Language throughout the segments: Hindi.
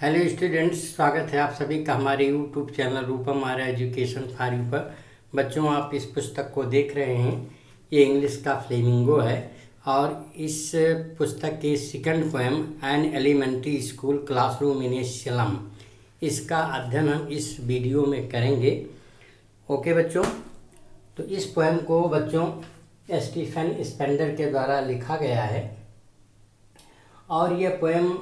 हेलो स्टूडेंट्स, स्वागत है आप सभी का हमारे YouTube channel Rupam Arya education for you पर। बच्चों, आप इस पुस्तक को देख रहे हैं। ये इंग्लिश का फ्लेमिंगो है और इस पुस्तक के second poem an elementary school classroom in a slum, इसका अध्ययन हम इस वीडियो में करेंगे। ओके बच्चों, तो इस पोएम को बच्चों स्टीफन स्पेंडर के द्वारा लिखा गया है और यह पोएम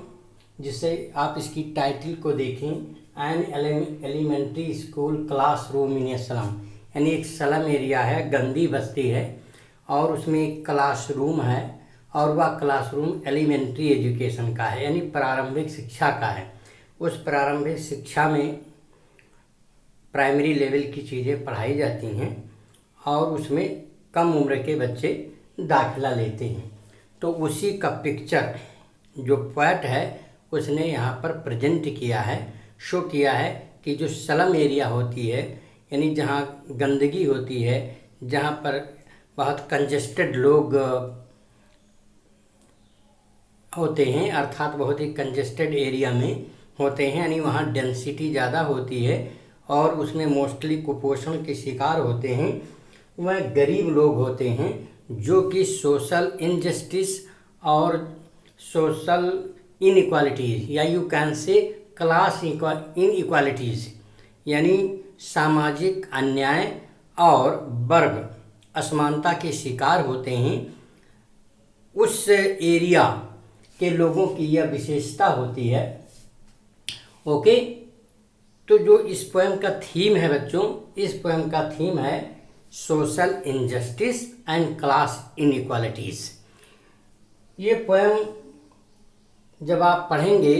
जिसे आप इसकी टाइटल को देखें, an elementary school classroom in a slum, यानी एक स्लम एरिया है, गंदी बस्ती है और उसमें एक क्लासरूम है और वह क्लासरूम एलिमेंट्री एजुकेशन का है, यानी प्रारंभिक शिक्षा का है। उस प्रारंभिक शिक्षा में प्राइमरी लेवल की चीज़ें पढ़ाई जाती हैं और उसमें कम उम्र के बच्चे दाखिला लेते हैं। तो उसी का पिक्चर जो पोएट है उसने यहाँ पर प्रेजेंट किया है, शो किया है कि जो स्लम एरिया होती है, यानी जहाँ गंदगी होती है, जहाँ पर बहुत कंजेस्टेड लोग होते हैं, अर्थात बहुत ही कंजेस्टेड एरिया में होते हैं, यानी वहाँ डेंसिटी ज़्यादा होती है और उसमें मोस्टली कुपोषण के शिकार होते हैं। वह गरीब लोग होते हैं जो कि सोशल इनजस्टिस और सोशल इनइक्वालिटीज़ या you can say class inequalities, यानी सामाजिक अन्याय और वर्ग असमानता के शिकार होते हैं। उस एरिया के लोगों की यह विशेषता होती है। ओके, तो जो इस पोएम का थीम है बच्चों, इस पोएम का थीम है social injustice and class inequalities. ये पोएम जब आप पढ़ेंगे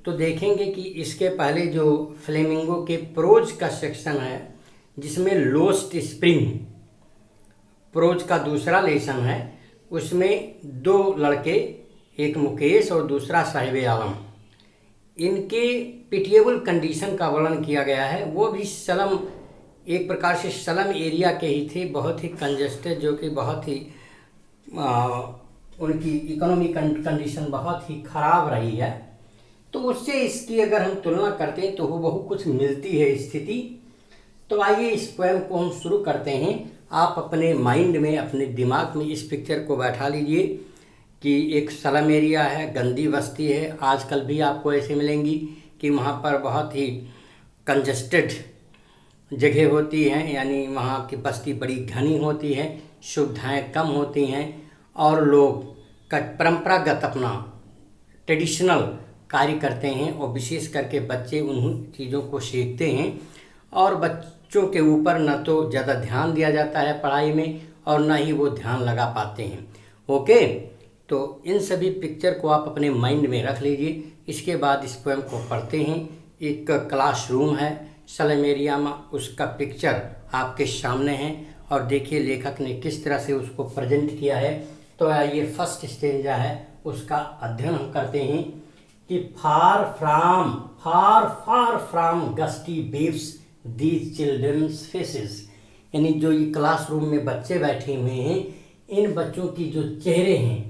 तो देखेंगे कि इसके पहले जो फ्लेमिंगो के प्रोज का सेक्शन है, जिसमें लोस्ट स्प्रिंग प्रोज का दूसरा लेसन है, उसमें दो लड़के, एक मुकेश और दूसरा साहिब आलम, इनके पिटिएबल कंडीशन का वर्णन किया गया है। वो भी स्लम, एक प्रकार से स्लम एरिया के ही थे, बहुत ही कंजेस्टेड, जो कि बहुत ही उनकी इकोनॉमिक कंडीशन बहुत ही ख़राब रही है। तो उससे इसकी अगर हम तुलना करते हैं तो वो कुछ मिलती है स्थिति। तो आइए इस पोएम को हम शुरू करते हैं। आप अपने माइंड में, अपने दिमाग में इस पिक्चर को बैठा लीजिए कि एक स्लम एरिया है, गंदी बस्ती है। आजकल भी आपको ऐसे मिलेंगी कि वहाँ पर बहुत ही कंजेस्टेड जगह होती हैं, यानी वहाँ की बस्ती बड़ी घनी होती है, सुविधाएं कम होती हैं और लोग परंपरागत अपना ट्रेडिशनल कार्य करते हैं और विशेष करके बच्चे उन चीज़ों को सीखते हैं और बच्चों के ऊपर न तो ज़्यादा ध्यान दिया जाता है पढ़ाई में और न ही वो ध्यान लगा पाते हैं। ओके, तो इन सभी पिक्चर को आप अपने माइंड में रख लीजिए। इसके बाद इस पोएम को पढ़ते हैं। एक क्लासरूम है स्लम एरिया में, उसका पिक्चर आपके सामने है और देखिए लेखक ने किस तरह से उसको प्रेजेंट किया है। तो ये फर्स्ट स्टेंजा है, उसका अध्ययन हम करते हैं कि far far from gusty waves these children's faces, यानी जो ये क्लासरूम में बच्चे बैठे हुए हैं, इन बच्चों की जो चेहरे हैं,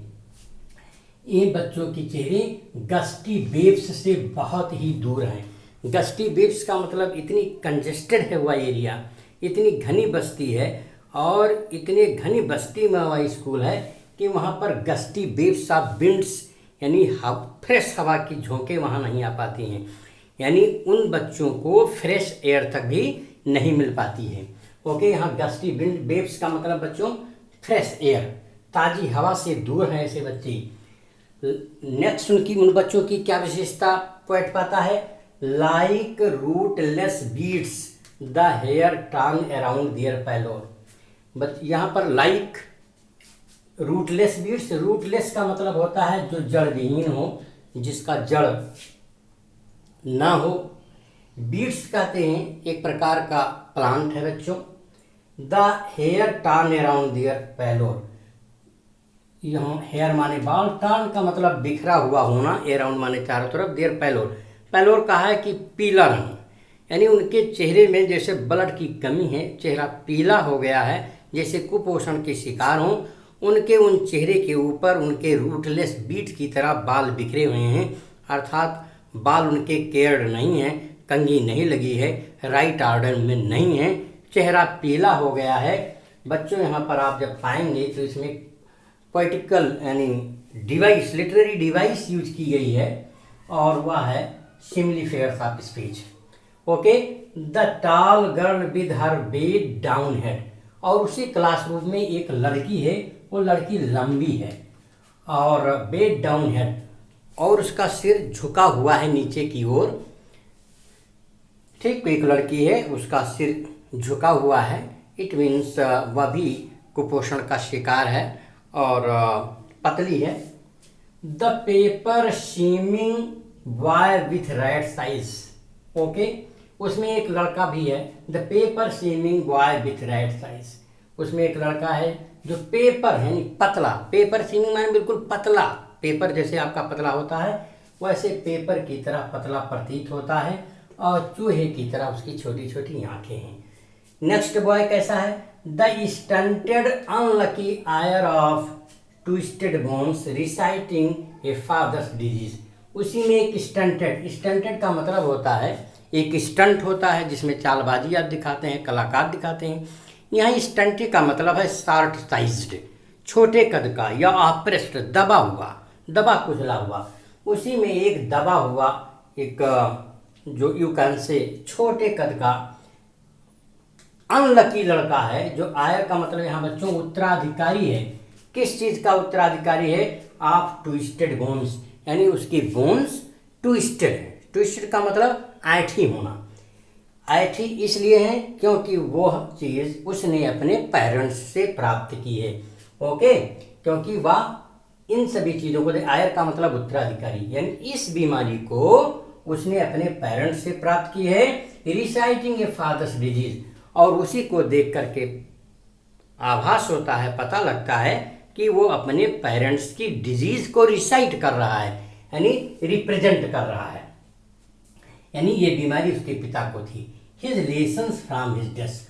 इन बच्चों की चेहरे गस्टी बेब्स से बहुत ही दूर हैं। गस्टी बेब्स का मतलब इतनी कंजेस्टेड है वह एरिया, इतनी घनी बस्ती है और इतने घनी बस्ती में वह स्कूल है कि वहाँ पर गस्टी वेव्स ऑफ विंड्स, यानी फ्रेश हवा की झोंके वहाँ नहीं आ पाती हैं, यानी उन बच्चों को फ्रेश एयर तक भी नहीं मिल पाती है। ओके, यहाँ गस्टी विंड वेव्स का मतलब बच्चों फ्रेश एयर, ताज़ी हवा से दूर हैं ऐसे बच्चे। नेक्स्ट उन बच्चों की क्या विशेषता पोएट पाता है? Like rootless weeds the hair torn around their pallor. यहाँ पर लाइक रूटलेस बीड्स, रूटलेस का मतलब होता है जो जड़ विहीन हो, जिसका जड़ ना हो। बीड्स कहते हैं एक प्रकार का प्लांट है बच्चों। The hair torn around their pallor, यहाँ हेयर माने बाल, टर्न का मतलब बिखरा हुआ होना, अराउंड माने चारों तरफ, देयर पैलोर, पैलोर कहा है कि पीला रंग, यानी उनके चेहरे में जैसे ब्लड की कमी है, चेहरा पीला हो गया है, जैसे कुपोषण के शिकार हों। उनके उन चेहरे के ऊपर उनके रूटलेस बीट की तरह बाल बिखरे हुए हैं, अर्थात बाल उनके केयर्ड नहीं है, कंघी नहीं लगी है, राइट ऑर्डर में नहीं है, चेहरा पीला हो गया है। बच्चों यहाँ पर आप जब पाएंगे तो इसमें पोइटिकल यानी डिवाइस, लिटरेरी डिवाइस यूज की गई है और वह है simile figures of speech. Okay, the tall girl with her bed down head, और उसी क्लासरूम में एक लड़की है, वो लड़की लंबी है और बेड डाउन हेड, और उसका सिर झुका हुआ है नीचे की ओर। ठीक, एक लड़की है, उसका सिर झुका हुआ है, इट मीन्स वह भी कुपोषण का शिकार है और पतली है। The paper seeming boy with red size, okay, उसमें एक लड़का भी है। The paper seeming boy with red size, उसमें एक लड़का है जो पेपर है यानी पतला, पेपर सीमिंग माने बिल्कुल पतला, पेपर जैसे आपका पतला होता है वैसे पेपर की तरह पतला प्रतीत होता है और चूहे की तरह उसकी छोटी छोटी आंखें हैं। नेक्स्ट बॉय कैसा है? The stunted unlucky heir of twisted bones reciting a father's disease, उसी में एक स्टंटेड, स्टंटेड का मतलब होता है एक स्टंट होता है जिसमें चालबाजी आप दिखाते हैं, कलाकार दिखाते हैं। यहाँ स्टंटेड का मतलब है शॉर्ट साइज्ड, छोटे कद का, या ऑप्रेस्ड, दबा हुआ, दबा कुचला हुआ। उसी में एक दबा हुआ एक जो यू कैन से छोटे कद का अनलकी लड़का है, जो आयर का मतलब यहाँ बच्चों उत्तराधिकारी है। किस चीज का उत्तराधिकारी है? ऑफ ट्विस्टेड बोन्स, यानी उसकी बोन्स ट्विस्टेड है। ट्विस्टेड का मतलब ऐठी होना। ऐठी इसलिए है क्योंकि वह चीज उसने अपने पेरेंट्स से प्राप्त की है। ओके, क्योंकि वह इन सभी चीजों को, आयर का मतलब उत्तराधिकारी, यानी इस बीमारी को उसने अपने पेरेंट्स से प्राप्त की है। रिसाइटिंग ए फादर्स डिजीज, और उसी को देख करके आभास होता है, पता लगता है कि वो अपने पेरेंट्स की डिजीज को रिसाइट कर रहा है, यानी रिप्रेजेंट कर रहा है, यानी ये बीमारी उसके पिता को थी। His lessons from his desk,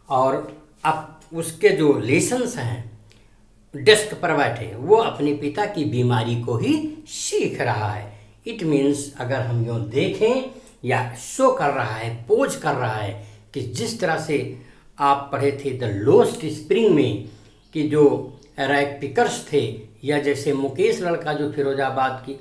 और अब उसके जो लेसन्स हैं डेस्क पर बैठे, वो अपने पिता की बीमारी को ही सीख रहा है। इट मीन्स अगर हम यूँ देखें या शो कर रहा है, पोज कर रहा है कि जिस तरह से आप पढ़े थे द लोस्ट स्प्रिंग में कि जो रैग पिकर्स थे, या जैसे मुकेश लड़का जो फिरोजाबाद की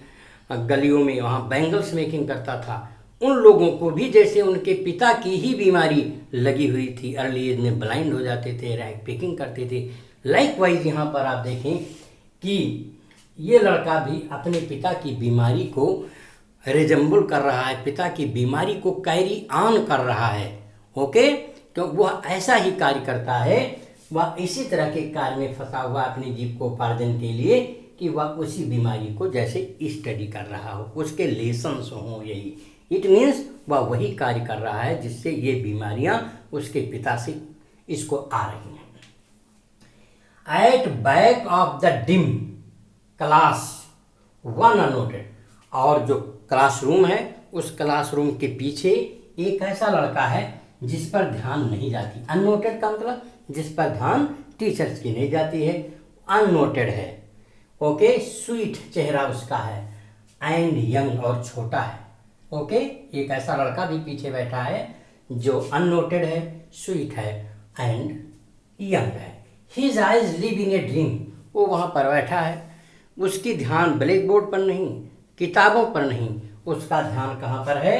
गलियों में वहाँ बैंगल्स मेकिंग करता था, उन लोगों को भी जैसे उनके पिता की ही बीमारी लगी हुई थी, अर्ली एज में ब्लाइंड हो जाते थे, रैग पिकिंग करते थे। लाइकवाइज यहाँ पर आप देखें कि ये लड़का भी अपने पिता की बीमारी को रिजेंबल कर रहा है, पिता की बीमारी को कैरी ऑन कर रहा है। ओके, तो वह ऐसा ही कार्य करता है, वह इसी तरह के कार्य में फंसा हुआ अपने जीविकोपार्जन के लिए कि वह उसी बीमारी को जैसे स्टडी कर रहा हो, उसके लेसन्स हों यही। इट मीन्स वह वही कार्य कर रहा है जिससे ये बीमारियां उसके पिता से इसको आ रही हैं। At back of the dim class one unnoted, और जो क्लासरूम है उस क्लासरूम के पीछे एक ऐसा लड़का है जिस पर ध्यान नहीं जाती। अननोटेड का मतलब जिस पर ध्यान टीचर्स की नहीं जाती है, अननोटेड है। ओके, स्वीट चेहरा उसका है, एंड यंग, और छोटा है। ओके, एक ऐसा लड़का भी पीछे बैठा है जो अननोटेड है, स्वीट है एंड यंग है। His eyes live in a dream, वो वहाँ पर बैठा है, उसकी ध्यान ब्लैक बोर्ड पर नहीं, किताबों पर नहीं, उसका ध्यान कहाँ पर है?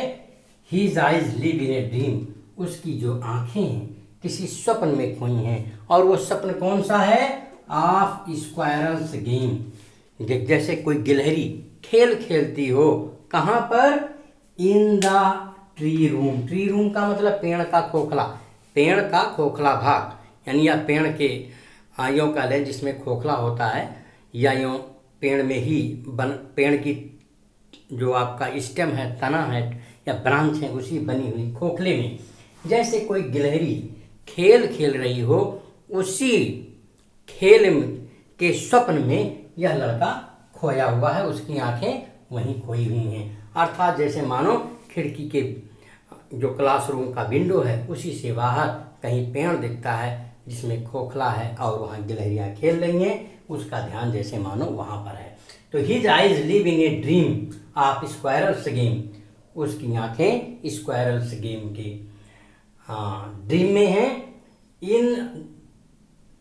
His eyes live in a dream, उसकी जो आंखें हैं किसी स्वप्न में खोई हैं, और वो स्वप्न कौन सा है? ऑफ स्क्वायरल्स गेम, जैसे कोई गिलहरी खेल खेलती हो, कहाँ पर? In the tree room. Tree room का मतलब पेड़ का खोखला, पेड़ का खोखला भाग, यानी या पेड़ के यूँ का लें जिसमें खोखला होता है, या यूँ पेड़ में ही पेड़ की जो आपका स्टेम है, तना है या ब्रांच है, उसी बनी हुई खोखले में जैसे कोई गिलहरी खेल खेल रही हो, उसी खेल के स्वप्न में यह लड़का खोया हुआ है, उसकी आंखें वहीं खोई हुई हैं। अर्थात जैसे मानो खिड़की के जो क्लासरूम का विंडो है उसी से बाहर कहीं पेड़ दिखता है जिसमें खोखला है और वहाँ गिलहरियाँ खेल रही हैं, उसका ध्यान जैसे मानो वहाँ पर है। तो his eyes live in a dream of squirrels game, उसकी आंखें स्क्वायरल्स गेम के ड्रीम में हैं, इन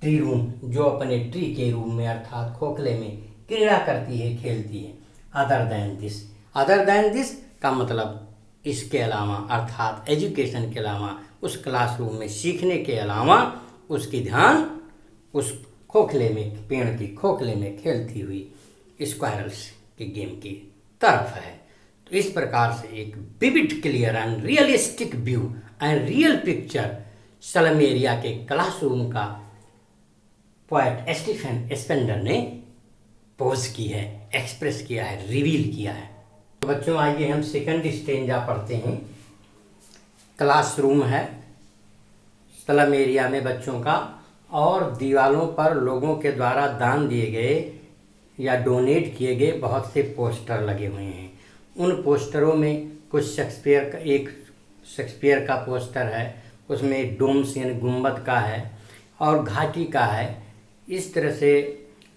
ट्री रूम, जो अपने ट्री के रूम में अर्थात खोखले में क्रीड़ा करती है, खेलती है। अदर देन दिस का मतलब इसके अलावा, अर्थात एजुकेशन के अलावा, उस क्लासरूम में सीखने के अलावा उसकी ध्यान उस खोखले में, पेड़ की खोखले में खेलती हुई स्क्वायरल्स के गेम की तरफ है। तो इस प्रकार से एक vivid, clear and realistic view and real picture slum area के क्लासरूम का पोएट स्टीफन स्पेंडर ने पोज की है, एक्सप्रेस किया है, रिवील किया है। तो बच्चों आइए हम सेकंड स्टेंजा पढ़ते हैं। क्लासरूम है स्लम एरिया में बच्चों का, और दीवारों पर लोगों के द्वारा दान दिए गए या डोनेट किए गए बहुत से पोस्टर लगे हुए हैं। उन पोस्टरों में कुछ शेक्सपियर का पोस्टर है, उसमें डोम्स यानी गुंबद का है और घाटी का है। इस तरह से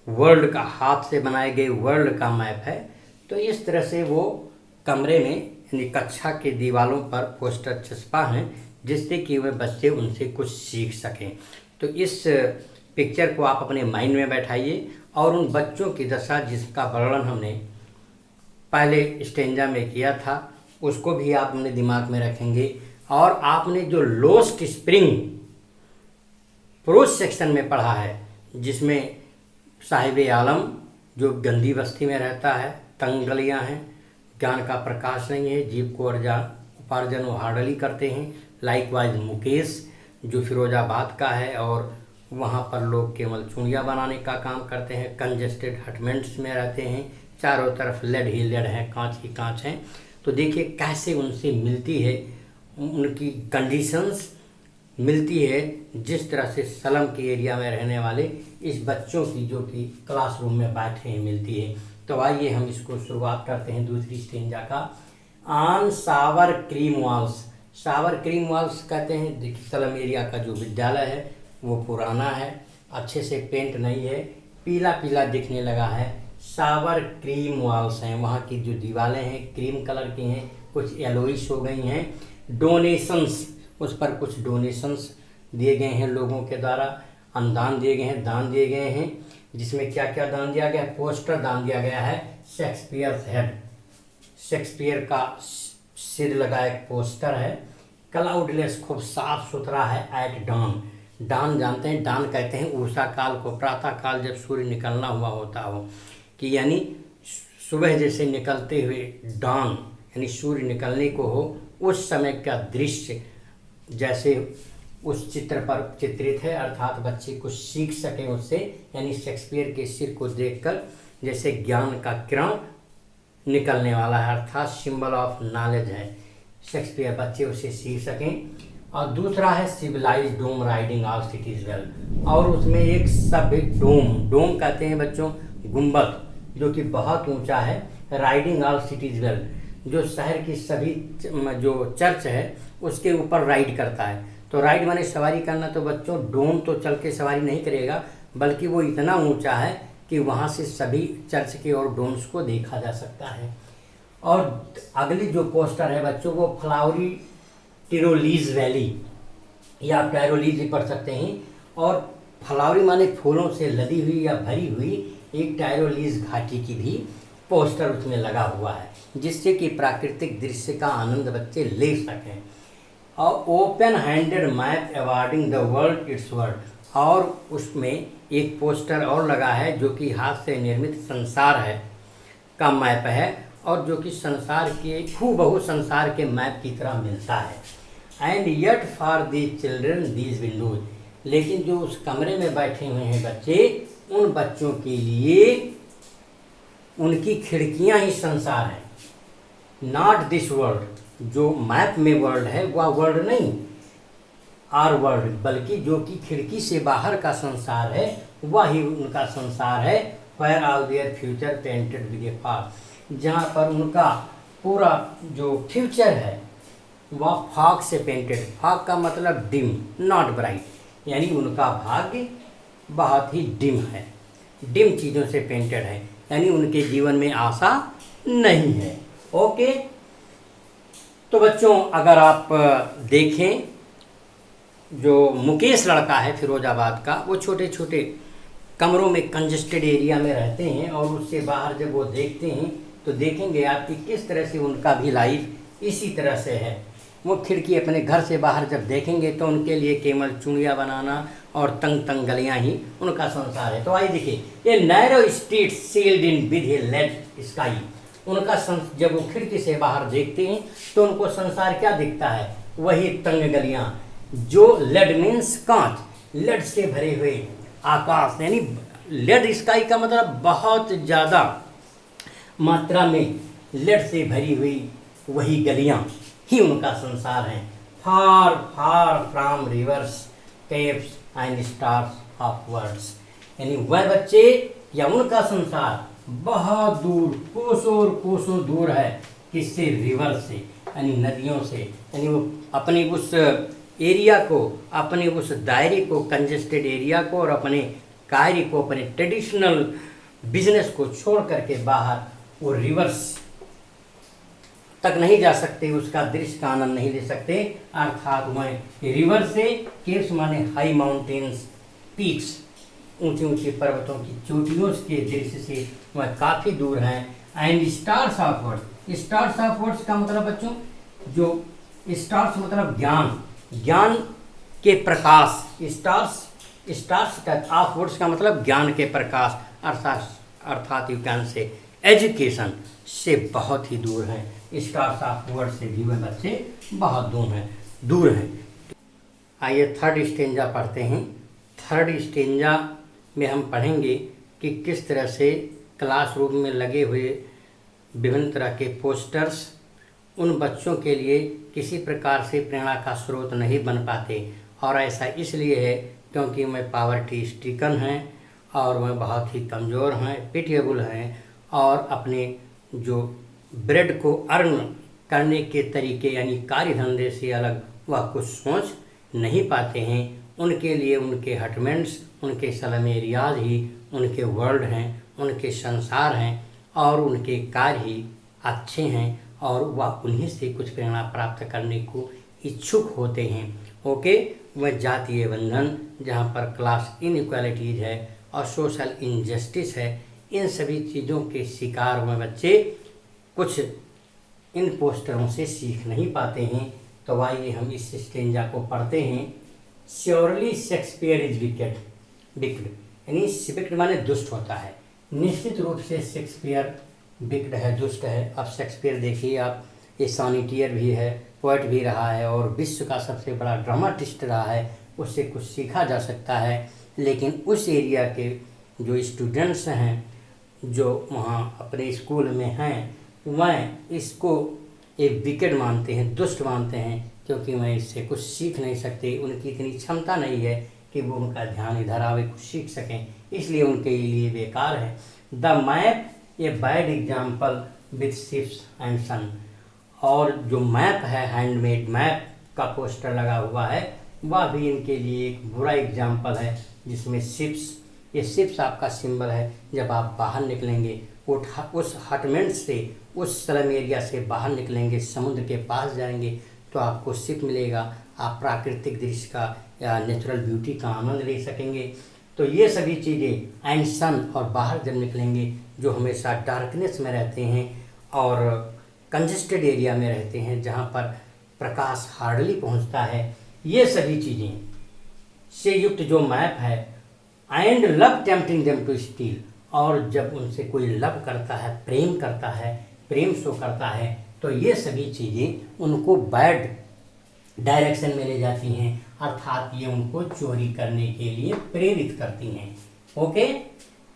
वर्ल्ड का, हाथ से बनाए गए वर्ल्ड का मैप है। तो इस तरह से वो कमरे में यानी कक्षा के दीवारों पर पोस्टर छपा है, जिससे कि वे बच्चे उनसे कुछ सीख सकें। तो इस पिक्चर को आप अपने माइंड में बैठाइए और उन बच्चों की दशा जिसका वर्णन हमने पहले स्टेंजा में किया था, उसको भी आप अपने दिमाग में रखेंगे। और आपने जो लोस्ट स्प्रिंग प्रोज सेक्शन में पढ़ा है, जिसमें साहिब आलम जो गंदी बस्ती में रहता है, तंग गलियाँ हैं, ज्ञान का प्रकाश नहीं है, जीव को उपार्जन वो हार्डली करते हैं। लाइकवाइज मुकेश जो फिरोजाबाद का है और वहाँ पर लोग केवल चूड़ियाँ बनाने का काम करते हैं, कंजेस्टेड हटमेंट्स में रहते हैं, चारों तरफ लेड ही लेड है, कांच ही कांच हैं। तो देखिए कैसे उनसे मिलती है, उनकी कंडीशंस मिलती है, जिस तरह से स्लम के एरिया में रहने वाले इस बच्चों की जो कि क्लासरूम में बैठे हैं मिलती है। तो आइए हम इसको शुरुआत करते हैं दूसरी स्टेंजा का। On Sawar cream walls. Sawar cream walls कहते हैं, देखिए स्लम एरिया का जो विद्यालय है वो पुराना है, अच्छे से पेंट नहीं है, पीला पीला दिखने लगा है। सावर क्रीम वॉल्स हैं, वहाँ की जो दीवारें हैं क्रीम कलर की हैं, कुछ येलोइश हो गई हैं। डोनेशंस, उस पर कुछ डोनेशंस दिए गए हैं लोगों के द्वारा, अनुदान दिए गए हैं, दान दिए गए हैं। जिसमें क्या क्या दान दिया गया है? पोस्टर दान दिया गया है, शेक्सपियर हेड, शेक्सपियर का सिर लगा एक पोस्टर है। क्लाउडलेस, खूब साफ सुथरा है। एट डॉन, डान जानते हैं, डान कहते हैं उषा काल को, प्रातः काल जब सूर्य निकलना हुआ होता हो, कि यानी सुबह जैसे निकलते हुए डॉन यानी सूर्य निकलने को हो, उस समय का दृश्य जैसे उस चित्र पर चित्रित है, अर्थात बच्चे कुछ सीख सकें उससे। यानी शेक्सपियर के सिर को देखकर जैसे ज्ञान का किरण निकलने वाला है, अर्थात सिंबल ऑफ नॉलेज है शेक्सपियर, बच्चे उसे सीख सकें। और दूसरा है सिविलाइज डोम राइडिंग ऑल सिटीज वेल, और उसमें एक सब डोम कहते हैं बच्चों गुंबद, जो कि बहुत ऊंचा है। राइडिंग ऑल सिटीज वेल, जो शहर की सभी जो चर्च है उसके ऊपर राइड करता है। तो राइड माने सवारी करना। तो बच्चों डोम तो चल के सवारी नहीं करेगा, बल्कि वो इतना ऊंचा है कि वहाँ से सभी चर्च के और डोम्स को देखा जा सकता है। और अगली जो पोस्टर है बच्चों, वो फ्लावरी टिरोलीज वैली या टायरोलीज भी पढ़ सकते हैं। और फ्लावरी माने फूलों से लदी हुई या भरी हुई एक टायरोलीज घाटी की भी पोस्टर उसमें लगा हुआ है, जिससे कि प्राकृतिक दृश्य का आनंद बच्चे ले सकें। और open handed map awarding the world it's world, और उसमें एक पोस्टर और लगा है जो कि हाथ से निर्मित संसार है का मैप है, और जो कि संसार के हूबहू संसार के मैप की तरह मिलता है। And yet for these children these Windows, लेकिन जो उस कमरे में बैठे हुए हैं बच्चे, उन बच्चों के लिए उनकी खिड़कियां ही संसार है। नॉट दिस वर्ल्ड, जो मैप में वर्ल्ड है वह वर्ल्ड नहीं, आर वर्ल्ड, बल्कि जो कि खिड़की से बाहर का संसार है वह ही उनका संसार है। Where all their future painted with a fog, जहाँ पर उनका पूरा जो फ्यूचर है वह फॉग से पेंटेड। फॉग का मतलब डिम, नॉट ब्राइट, यानी उनका भाग्य बहुत ही डिम है, डिम चीज़ों से पेंटेड है, यानी उनके जीवन में आशा नहीं है। ओके, तो बच्चों अगर आप देखें, जो मुकेश लड़का है फिरोजाबाद का, वो छोटे छोटे कमरों में कंजेस्टेड एरिया में रहते हैं और उससे बाहर जब वो देखते हैं तो देखेंगे आप कि किस तरह से उनका भी लाइफ इसी तरह से है। वो खिड़की अपने घर से बाहर जब देखेंगे तो उनके लिए केवल चूड़ियाँ बनाना और तंग तंग गलियाँ ही उनका संसार है। तो आइए देखिए, ये narrow street sealed in with a lead sky, उनका जब वो खिड़की से बाहर देखते हैं तो उनको संसार क्या दिखता है, वही तंग गलियाँ, जो लेड मीन्स कांच, लेड से भरे हुए आकाश, यानी लेड स्काई का मतलब बहुत ज़्यादा मात्रा में लेड से भरी हुई वही गलियां ही उनका संसार है। Far far from rivers caves and stars of words, यानी वह बच्चे या उनका संसार बहुत दूर, कोसों और कोसों दूर है, किससे, रिवर से, यानी नदियों से। यानी वो अपने उस एरिया को, अपने उस दायरे को, कंजेस्टेड एरिया को और अपने कार्य को, अपने ट्रेडिशनल बिजनेस को छोड़ करके बाहर वो रिवर्स तक नहीं जा सकते, उसका दृश्य का आनंद नहीं ले सकते। अर्थात वह रिवर से, केव्स माने हाई माउंटेन्स, पीक्स, ऊंची ऊंची पर्वतों की चोटियों के दृश्य से वह काफ़ी दूर हैं। And stars of words, stars of words का मतलब बच्चों, जो स्टार्स मतलब ज्ञान, ज्ञान के प्रकाश, स्टार्स का ऑफ वर्ड्स का मतलब ज्ञान के प्रकाश, अर्थात यू कैन से एजुकेशन से बहुत ही दूर हैं। स्टार्स ऑफ वर्ड से भी वह बच्चे बहुत दूर हैं। आइए थर्ड स्टेंजा पढ़ते हैं। थर्ड स्टेंजा में हम पढ़ेंगे कि किस तरह से क्लासरूम में लगे हुए विभिन्न तरह के पोस्टर्स उन बच्चों के लिए किसी प्रकार से प्रेरणा का स्रोत नहीं बन पाते, और ऐसा इसलिए है क्योंकि वह पावर्टी स्ट्रिकन हैं और वह बहुत ही कमज़ोर हैं, पिटिएबल हैं, और अपने जो ब्रेड को अर्न करने के तरीके यानी कार्य धंधे से अलग वह कुछ सोच नहीं पाते हैं। उनके लिए उनके हटमेंट्स, उनके स्लम एरियाज ही उनके वर्ल्ड हैं, उनके संसार हैं, और उनके कार्य ही अच्छे हैं, और वह उन्हीं से कुछ प्रेरणा प्राप्त करने को इच्छुक होते हैं। ओके, वह जातीय बंधन जहाँ पर क्लास इनइक्वालिटीज है और सोशल इनजस्टिस है, इन सभी चीज़ों के शिकार हुए बच्चे कुछ इन पोस्टरों से सीख नहीं पाते हैं। तो आइए हम इस स्टेंजा को पढ़ते हैं। श्योरली शेक्सपियर इज विकेड, यानी विकेड माने दुष्ट होता है। निश्चित रूप से शेक्सपियर विकेड है, दुष्ट है। अब शेक्सपियर देखिए आप, ये सॉनेटियर भी है, पोएट भी रहा है और विश्व का सबसे बड़ा ड्रामाटिस्ट रहा है, उससे कुछ सीखा जा सकता है। लेकिन उस एरिया के जो स्टूडेंट्स हैं, जो वहाँ अपने स्कूल में हैं, वह इसको एक विकेड मानते हैं, दुष्ट मानते हैं, क्योंकि वह इससे कुछ सीख नहीं सकते। उनकी इतनी क्षमता नहीं है कि वो उनका ध्यान इधर आवे, कुछ सीख सकें, इसलिए उनके लिए बेकार है। The map a bad example with ships and sun, और जो मैप है, हैंडमेड मैप का पोस्टर लगा हुआ है, वह भी इनके लिए एक बुरा एग्जाम्पल है, जिसमें शिप्स, ये शिप्स आपका सिंबल है। जब आप बाहर निकलेंगे उस हटमेंट से, उस स्लम एरिया से बाहर निकलेंगे, समुद्र के पास जाएंगे तो आपको शिप मिलेगा, आप प्राकृतिक दृश्य का या नेचुरल ब्यूटी का आनंद ले सकेंगे। तो ये सभी चीज़ें, एंड सन, और बाहर जब निकलेंगे जो हमेशा डार्कनेस में रहते हैं और कंजेस्टेड एरिया में रहते हैं जहाँ पर प्रकाश हार्डली पहुँचता है, ये सभी चीज़ें से युक्त जो मैप है। And love tempting them to steal, और जब उनसे कोई लव करता है, प्रेम करता है, प्रेम शो करता है, तो ये सभी चीज़ें उनको बैड डायरेक्शन में ले जाती हैं, अर्थात ये उनको चोरी करने के लिए प्रेरित करती हैं। Okay,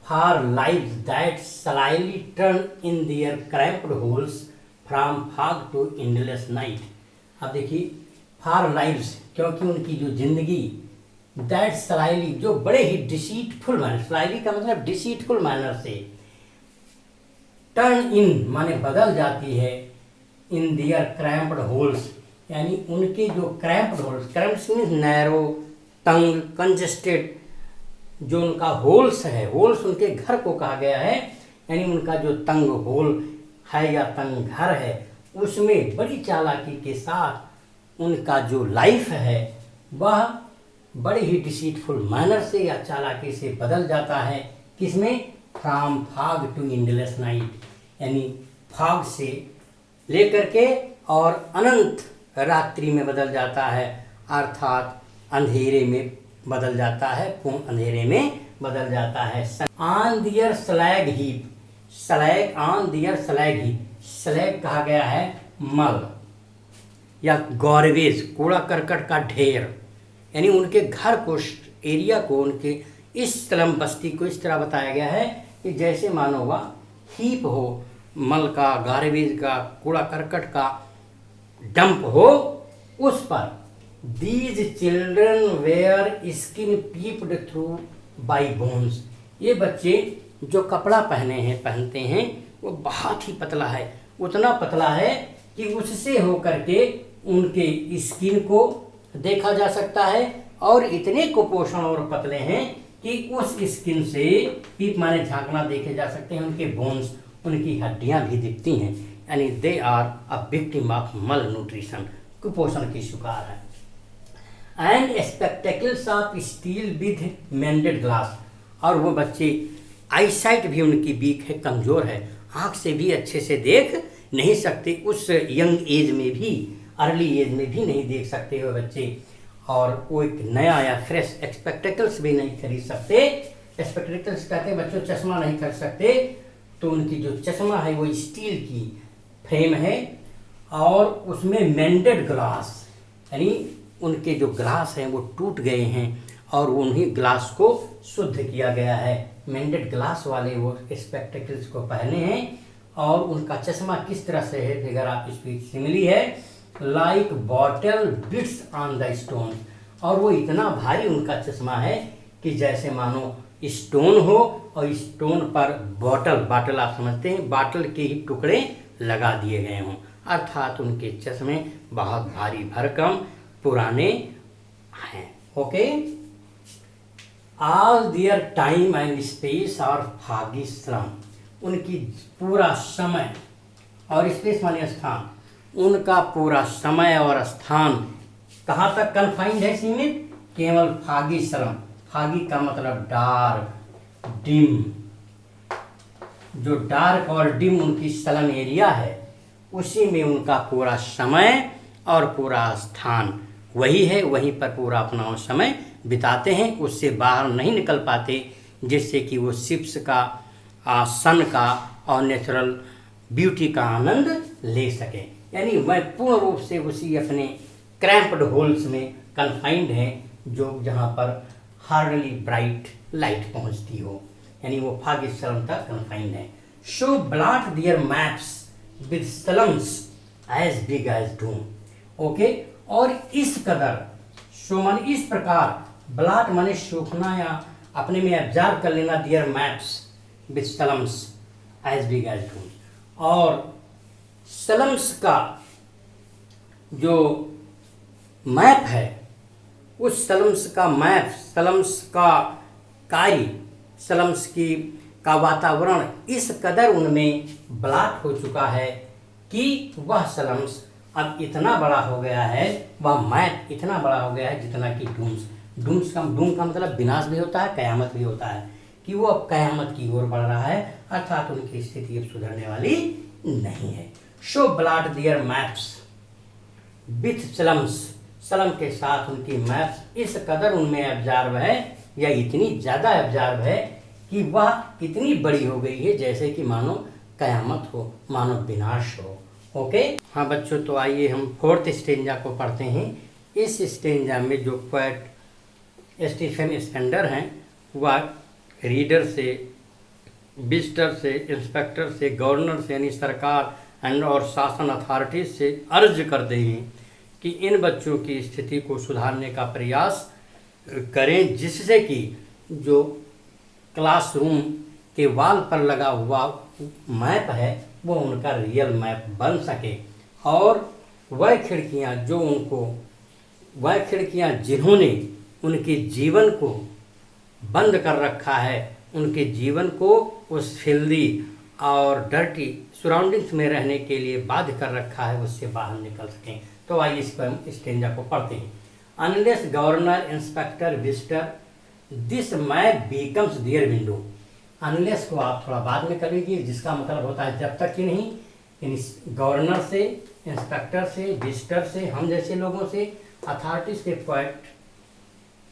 for lives that slyly turn in their cramped holes from fog to endless night. अब देखिए, फॉर लाइव्स, क्योंकि उनकी जो जिंदगी, दैट स्लाइली, जो बड़े ही डिसीटफुल मैनर, स्लाइली का मतलब डिसीटफुल मैनर से, टर्न इन माने बदल जाती है, इन दियर क्रैम्प्ड होल्स, यानी उनके जो cramped holes, cramps means narrow, तंग, कंजेस्टेड, जो उनका होल्स है, होल्स उनके घर को कहा गया है, यानी उनका जो तंग होल है या तंग घर है, उसमें बड़ी चालाकी के साथ उनका जो लाइफ है वह बड़े ही डिसीटफुल मैनर से या चालाकी से बदल जाता है। किसमें? From fog to endless night, यानी फॉग से लेकर के और अनंत रात्रि में बदल जाता है, अर्थात अंधेरे में बदल जाता है, पूर्ण अंधेरे में बदल जाता है। On their slag heap, slag on their slag heap, slag कहा गया है मल या गॉर्बेज, कूड़ा करकट का ढेर, यानी उनके घर को, एरिया को, उनके इस स्लम बस्ती को इस तरह बताया गया है कि जैसे मानो वह हीप हो, मल का, गार्बेज का, कूड़ा करकट का डंप हो, उस पर these children wear skin peeped through by bones, ये बच्चे जो कपड़ा पहनते हैं वो बहुत ही पतला है, उतना पतला है कि उससे होकर के उनके स्किन को देखा जा सकता है, और इतने कुपोषण और पतले हैं कि उस स्किन से पीप माने झांकना देखे जा सकते हैं, उनके बोन्स, उनकी हड्डियां भी दिखती हैं, यानी they are a victim of malnutrition, कुपोषण की शिकार है। And spectacles of steel with mended glass, और वो बच्चे आईसाइट भी उनकी वीक है, कमज़ोर है, आँख से भी अच्छे से देख नहीं सकते, उस यंग एज में भी, अर्ली एज में भी नहीं देख सकते वो बच्चे, और वो एक नया या फ्रेश स्पेक्टेकल्स भी नहीं खरीद सकते। स्पेक्टेकल्स कहते हैं बच्चों चश्मा नहीं खरीद सकते, तो उनकी जो चश्मा है वो स्टील की फ्रेम है, और उसमें मेंडेड ग्लास, यानी उनके जो ग्लास हैं वो टूट गए हैं और उन्हीं ग्लास को शुद्ध किया गया है। मेंडेड ग्लास वाले वो स्पेक्टेकल्स को पहने हैं, और उनका चश्मा किस तरह से है, फिगर आप इसकी सिमिली है, like bottle beads on the stone, और वो इतना भारी उनका चश्मा है कि जैसे मानो स्टोन हो और स्टोन पर बॉटल आप समझते हैं, बॉटल के ही टुकड़े लगा दिए गए हों, अर्थात उनके चश्मे बहुत भारी भरकम पुराने हैं। Okay, all their time and space और फागी श्रम, उनकी पूरा समय और स्पेस माने स्थान, उनका पूरा समय और स्थान कहाँ तक कन्फाइंड है, सीमित, केवल फागी श्रम, फागी का मतलब डार्क, डिम, जो डार्क और डिम उनकी स्लम एरिया है, उसी में उनका पूरा समय और पूरा स्थान वही है, वहीं पर पूरा अपना समय बिताते हैं, उससे बाहर नहीं निकल पाते, जिससे कि वो शिप्स का, सन का और नेचुरल ब्यूटी का आनंद ले सके, यानी वह पूर्ण रूप से उसी अपने क्रैम्प्ड होल्स में कन्फाइंड हैं, जो जहाँ पर हार्डली ब्राइट लाइट पहुँचती हो, यानी वो फागी स्लम तक कन्फाइंड है। Show blot their maps with slums as big as doom, okay, और इस कदर, शो माने इस प्रकार, ब्लॉट माने सूखना या अपने में एब्जॉर्ब कर लेना, their maps with slums as big as doom, और स्लम्स का जो मैप है, उस स्लम्स का मैप, स्लम्स का कार्य, स्लम्स की का वातावरण इस कदर उनमें ब्लॉट हो चुका है कि वह स्लम्स अब इतना बड़ा हो गया है, वह मैप इतना बड़ा हो गया है जितना कि डूम का मतलब विनाश भी होता है, कयामत भी होता है, कि वो अब कयामत की ओर बढ़ रहा है, अर्थात उनकी स्थिति अब सुधरने वाली नहीं है। Show blot their maps with slums, slum के साथ उनकी मैप्स इस कदर उनमें एब्जॉर्ब है, या इतनी ज़्यादा एब्जॉर्ब है कि वह इतनी बड़ी हो गई है जैसे कि मानो कयामत हो, मानो विनाश हो। ओके, हाँ बच्चों, तो आइए हम फोर्थ स्टेंजा को पढ़ते हैं। इस स्टेंजा में जो पोएट स्टीफन स्पेंडर हैं, वह रीडर से, विजिटर से, इंस्पेक्टर से, गवर्नर से, यानी सरकार एंड और शासन अथॉरिटीज से अर्ज करते हैं कि इन बच्चों की स्थिति को सुधारने का प्रयास करें, जिससे कि जो क्लासरूम के वॉल पर लगा हुआ मैप है वो उनका रियल मैप बन सके, और वह खिड़कियाँ जिन्होंने उनके जीवन को बंद कर रखा है, उनके जीवन को उस फिल्दी और डर्टी सराउंडिंग्स में रहने के लिए बाध्य कर रखा है, उससे बाहर निकल सकें। तो आइए इसको हम स्टेंजा को पढ़ते हैं। Unless governor inspector visitor this map becomes their window. Unless को आप थोड़ा बाद में कर लीजिए, जिसका मतलब होता है जब तक कि नहीं गवर्नर से, इंस्पेक्टर से, विजिटर से, हम जैसे लोगों से, अथॉरिटी से पोएट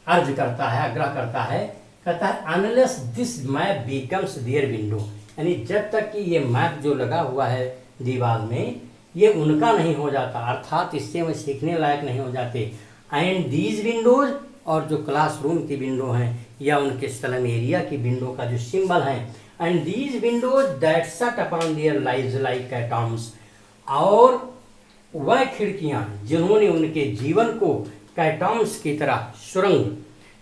अर्ज करता है, आग्रह करता है, कहता है unless this map becomes their window, यानी जब तक कि ये मैप जो लगा हुआ है दीवार में ये उनका नहीं हो जाता, अर्थात इससे वे सीखने लायक नहीं हो जाते। एंड दीज विंडोज, और जो क्लासरूम की विंडो हैं या उनके स्लम एरिया की विंडो का जो सिंबल है, and these windows that shut upon their lives like catacombs, और वह खिड़कियां जिन्होंने उनके जीवन को कैटॉम्स की तरह, सुरंग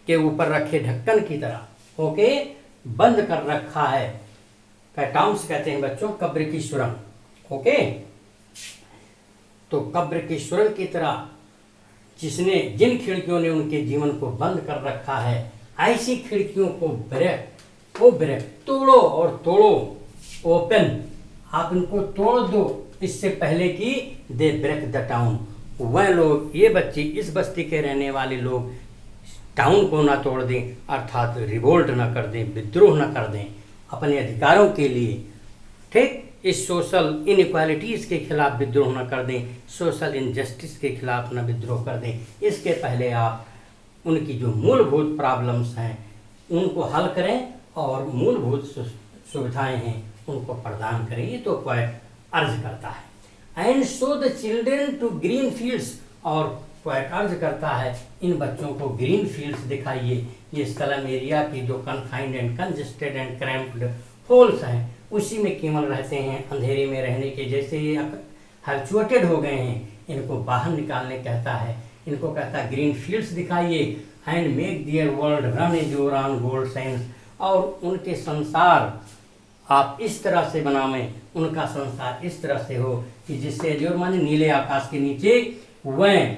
के ऊपर रखे ढक्कन की तरह ओके बंद कर रखा है। कैटॉम्स कहते हैं बच्चों कब्र की सुरंग, ओके। तो कब्र की सुरंग की तरह जिन खिड़कियों ने उनके जीवन को बंद कर रखा है, ऐसी खिड़कियों को ब्रेक तोड़ो, और तोड़ो, ओपन, आप इनको तोड़ दो इससे पहले कि दे ब्रेक द टाउन। वह लोग, ये बच्चे, इस बस्ती के रहने वाले लोग टाउन को ना तोड़ दें, अर्थात रिवोल्ट ना कर दें, विद्रोह ना कर दें अपने अधिकारों के लिए, ठीक। इस सोशल इनइक्वालिटीज़ के खिलाफ विद्रोह न कर दें, सोशल इनजस्टिस के खिलाफ न विद्रोह कर दें। इसके पहले आप उनकी जो मूलभूत प्रॉब्लम्स हैं उनको हल करें और मूलभूत सुविधाएं हैं उनको प्रदान करें। ये तो पोएट अर्ज करता है। And show the children to green fields, और पोएट अर्ज करता है इन बच्चों को ग्रीन फील्ड्स दिखाइए। ये स्लम एरिया की जो confined and congested and cramped holes हैं उसी में केवल रहते हैं, अंधेरे में रहने के, जैसे ये हैबिचुएटेड हो गए हैं, इनको बाहर निकालने कहता है। इनको कहता है ग्रीन फील्ड्स दिखाइए, and make their world run azure on gold sands, और उनके संसार आप इस तरह से बनावें, उनका संसार इस तरह से हो कि जिससे जो माने नीले आकाश के नीचे वह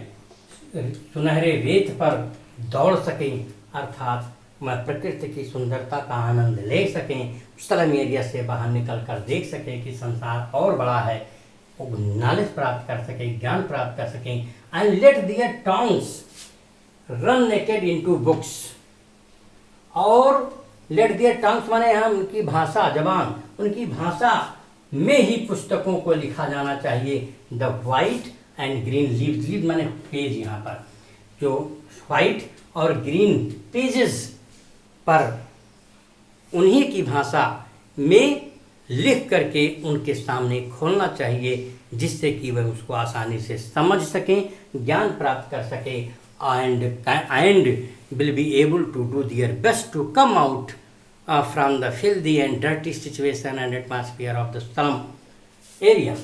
सुनहरे रेत पर दौड़ सकें, अर्थात मैं प्रकृति की सुंदरता का आनंद ले सकें, स्लम एरिया से बाहर निकल कर देख सकें कि संसार और बड़ा है, नॉलेज प्राप्त कर सकें, ज्ञान प्राप्त कर सकें। And let their tongues run naked into books, और लेट दियर टॉन्ग्स माने यहाँ उनकी भाषा, जबान, उनकी भाषा में ही पुस्तकों को लिखा जाना चाहिए। The white and green leaves माने पेज, यहाँ पर जो वाइट और ग्रीन पेजेस पर उन्हीं की भाषा में लिख करके उनके सामने खोलना चाहिए, जिससे कि वह उसको आसानी से समझ सकें, ज्ञान प्राप्त कर सकें, and will be able to do their best to come out from the filthy and dirty situation and atmosphere of the slum area.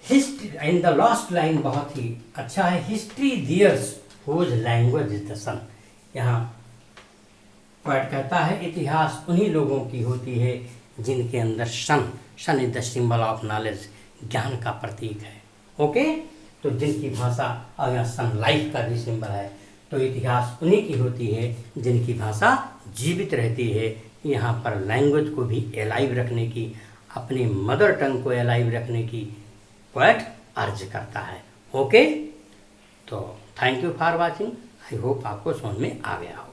History and the last line बहुत ही अच्छा है। History theirs whose language is the sun. यहाँ पोएट कहता है इतिहास उन्हीं लोगों की होती है जिनके अंदर sun is the symbol of knowledge, ज्ञान का प्रतीक है, ओके। तो जिनकी भाषा, और यहाँ सन लाइफ का भी सिंबल है, तो इतिहास उन्हीं की होती है जिनकी भाषा जीवित रहती है। यहाँ पर लैंग्वेज को भी एलाइव रखने की, अपनी मदर टंग को एलाइव रखने की पोएट अर्ज करता है, ओके। तो thank you for watching. I hope आपको समझ में आ गया हो।